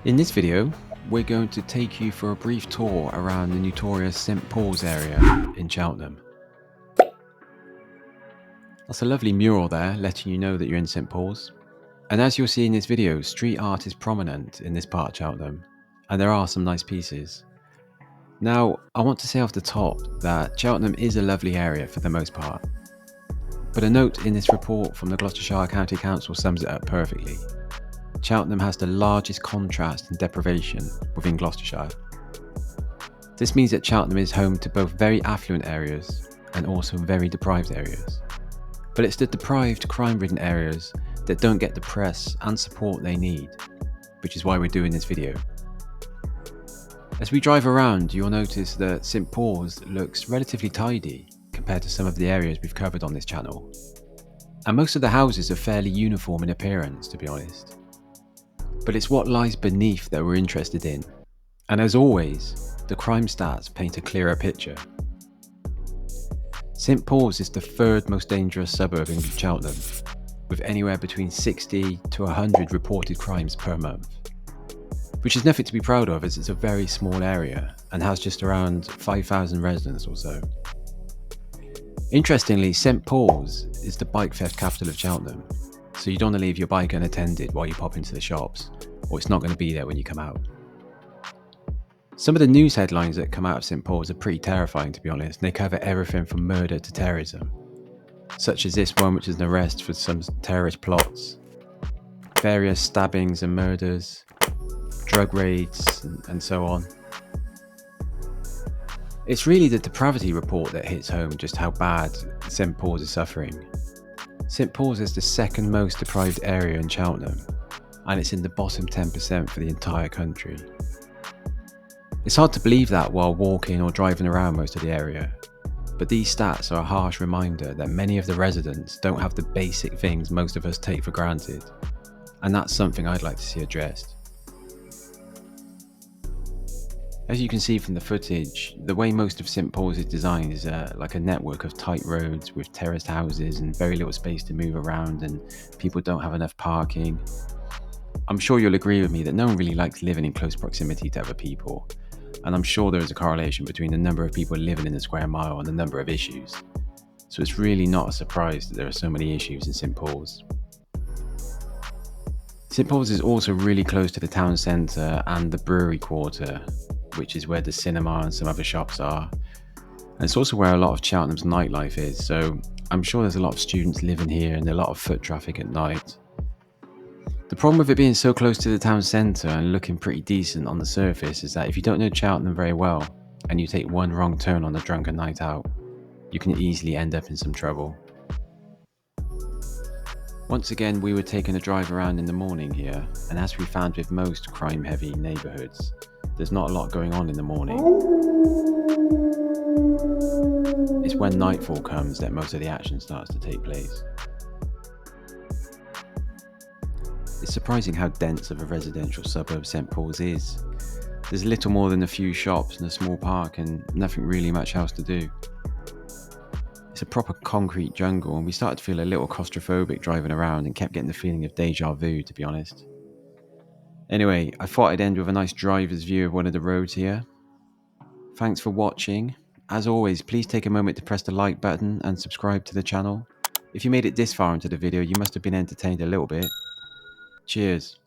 In this video, we're going to take you for a brief tour around the notorious St Paul's area in Cheltenham. That's a lovely mural there, letting you know that you're in St Paul's. And as you'll see in this video, street art is prominent in this part of Cheltenham, and there are some nice pieces. Now, I want to say off the top that Cheltenham is a lovely area for the most part. But a note in this report from the Gloucestershire County Council sums it up perfectly. Cheltenham has the largest contrast in deprivation within Gloucestershire. This means that Cheltenham is home to both very affluent areas and also very deprived areas. But it's the deprived, crime-ridden areas that don't get the press and support they need, which is why we're doing this video. As we drive around, you'll notice that St Paul's looks relatively tidy compared to some of the areas we've covered on this channel. And most of the houses are fairly uniform in appearance, to be honest. But it's what lies beneath that we're interested in. And as always, the crime stats paint a clearer picture. St Paul's is the third most dangerous suburb in Cheltenham, with anywhere between 60 to 100 reported crimes per month. Which is nothing to be proud of, as it's a very small area and has just around 5,000 residents or so. Interestingly, St Paul's is the bike theft capital of Cheltenham, so you don't want to leave your bike unattended while you pop into the shops, or it's not going to be there when you come out. Some of the news headlines that come out of St Paul's are pretty terrifying, to be honest, and they cover everything from murder to terrorism, such as this one, which is an arrest for some terrorist plots, various stabbings and murders, drug raids, and so on. It's really the depravity report that hits home just how bad St Paul's is suffering. St Paul's is the second most deprived area in Cheltenham, and it's in the bottom 10% for the entire country. It's hard to believe that while walking or driving around most of the area, but these stats are a harsh reminder that many of the residents don't have the basic things most of us take for granted, and that's something I'd like to see addressed. As you can see from the footage, the way most of St Paul's is designed is like a network of tight roads with terraced houses and very little space to move around, and people don't have enough parking. I'm sure you'll agree with me that no one really likes living in close proximity to other people, and I'm sure there is a correlation between the number of people living in a square mile and the number of issues. So it's really not a surprise that there are so many issues in St Paul's. St Paul's is also really close to the town centre and the brewery quarter, which is where the cinema and some other shops are. And it's also where a lot of Cheltenham's nightlife is, so I'm sure there's a lot of students living here and a lot of foot traffic at night. The problem with it being so close to the town centre and looking pretty decent on the surface is that if you don't know Cheltenham very well and you take one wrong turn on a drunken night out, you can easily end up in some trouble. Once again, we were taking a drive around in the morning here, and as we found with most crime-heavy neighbourhoods, there's not a lot going on in the morning. It's when nightfall comes that most of the action starts to take place. It's surprising how dense of a residential suburb St Paul's is. There's little more than a few shops and a small park and nothing really much else to do. It's a proper concrete jungle, and we started to feel a little claustrophobic driving around and kept getting the feeling of deja vu, to be honest. Anyway, I thought I'd end with a nice driver's view of one of the roads here. Thanks for watching. As always, please take a moment to press the like button and subscribe to the channel. If you made it this far into the video, you must have been entertained a little bit. Cheers.